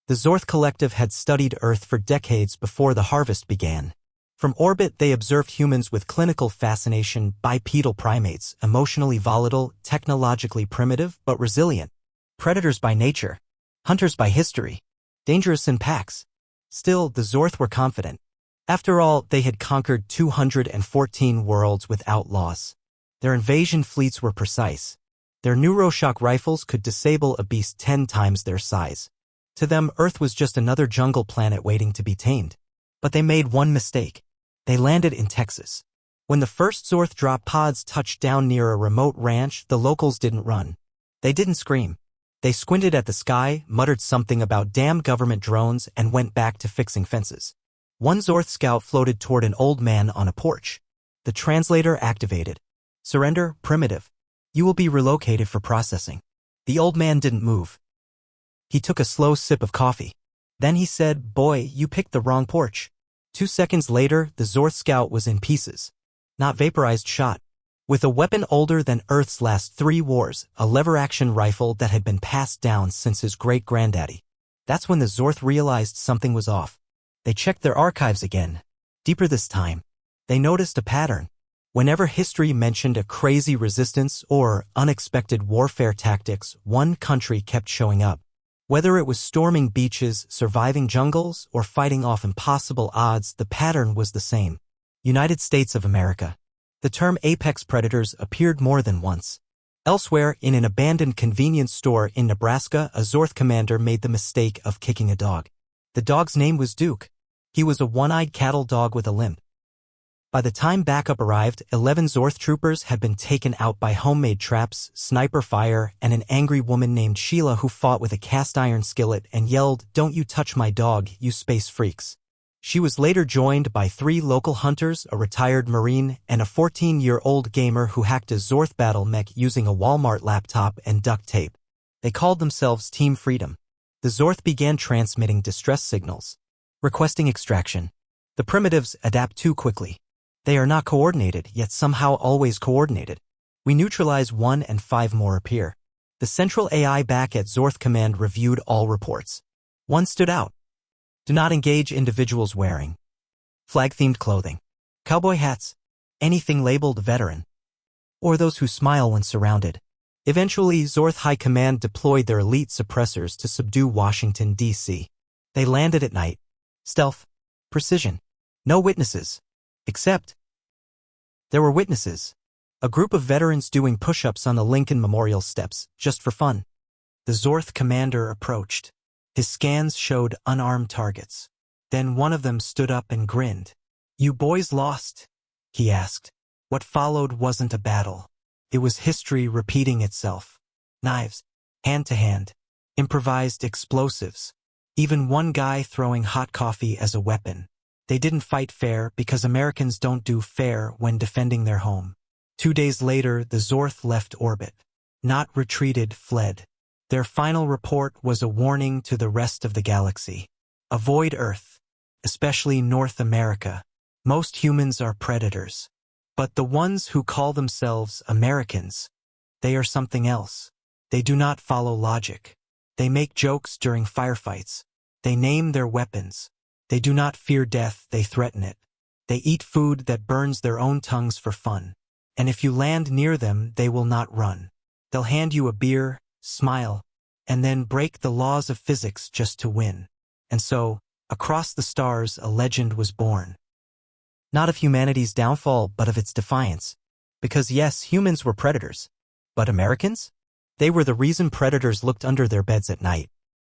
The Zorth Collective had studied Earth for decades before the harvest began. From orbit they observed humans with clinical fascination, bipedal primates, emotionally volatile, technologically primitive but resilient. Predators by nature. Hunters by history. Dangerous in packs. Still, the Zorth were confident. After all, they had conquered 214 worlds without loss. Their invasion fleets were precise. Their neuroshock rifles could disable a beast 10 times their size. To them, Earth was just another jungle planet waiting to be tamed. But they made one mistake. They landed in Texas. When the first Zorth drop pods touched down near a remote ranch, the locals didn't run. They didn't scream. They squinted at the sky, muttered something about damn government drones, and went back to fixing fences. One Zorth scout floated toward an old man on a porch. The translator activated. Surrender, primitive. You will be relocated for processing. The old man didn't move. He took a slow sip of coffee. Then he said, "Boy, you picked the wrong porch." 2 seconds later, the Zorth scout was in pieces. Not vaporized, shot. With a weapon older than Earth's last 3 wars, a lever-action rifle that had been passed down since his great-granddaddy. That's when the Zorth realized something was off. They checked their archives again. Deeper this time. They noticed a pattern. Whenever history mentioned a crazy resistance or unexpected warfare tactics, one country kept showing up. Whether it was storming beaches, surviving jungles, or fighting off impossible odds, the pattern was the same. United States of America. The term apex predators appeared more than once. Elsewhere, in an abandoned convenience store in Nebraska, a Zorth commander made the mistake of kicking a dog. The dog's name was Duke. He was a one-eyed cattle dog with a limp. By the time backup arrived, 11 Zorth troopers had been taken out by homemade traps, sniper fire, and an angry woman named Sheila who fought with a cast-iron skillet and yelled, "Don't you touch my dog, you space freaks." She was later joined by 3 local hunters, a retired Marine, and a 14-year-old gamer who hacked a Zorth battle mech using a Walmart laptop and duct tape. They called themselves Team Freedom. The Zorth began transmitting distress signals, requesting extraction. The primitives adapt too quickly. They are not coordinated, yet somehow always coordinated. We neutralize one and 5 more appear. The central AI back at Zorth Command reviewed all reports. One stood out. Do not engage individuals wearing flag-themed clothing, cowboy hats, anything labeled veteran, or those who smile when surrounded. Eventually, Zorth High Command deployed their elite suppressors to subdue Washington, D.C. They landed at night. Stealth. Precision. No witnesses. Except there were witnesses. A group of veterans doing push-ups on the Lincoln Memorial steps, just for fun. The Zorth commander approached. His scans showed unarmed targets. Then one of them stood up and grinned. "You boys lost?" he asked. What followed wasn't a battle. It was history repeating itself. Knives, hand-to-hand, improvised explosives. Even one guy throwing hot coffee as a weapon. They didn't fight fair because Americans don't do fair when defending their home. 2 days later, the Zorth left orbit. Not retreated, fled. Their final report was a warning to the rest of the galaxy. Avoid Earth, especially North America. Most humans are predators. But the ones who call themselves Americans, they are something else. They do not follow logic. They make jokes during firefights. They name their weapons. They do not fear death, they threaten it. They eat food that burns their own tongues for fun. And if you land near them, they will not run. They'll hand you a beer, smile, and then break the laws of physics just to win. And so, across the stars, a legend was born. Not of humanity's downfall, but of its defiance. Because yes, humans were predators. But Americans? They were the reason predators looked under their beds at night.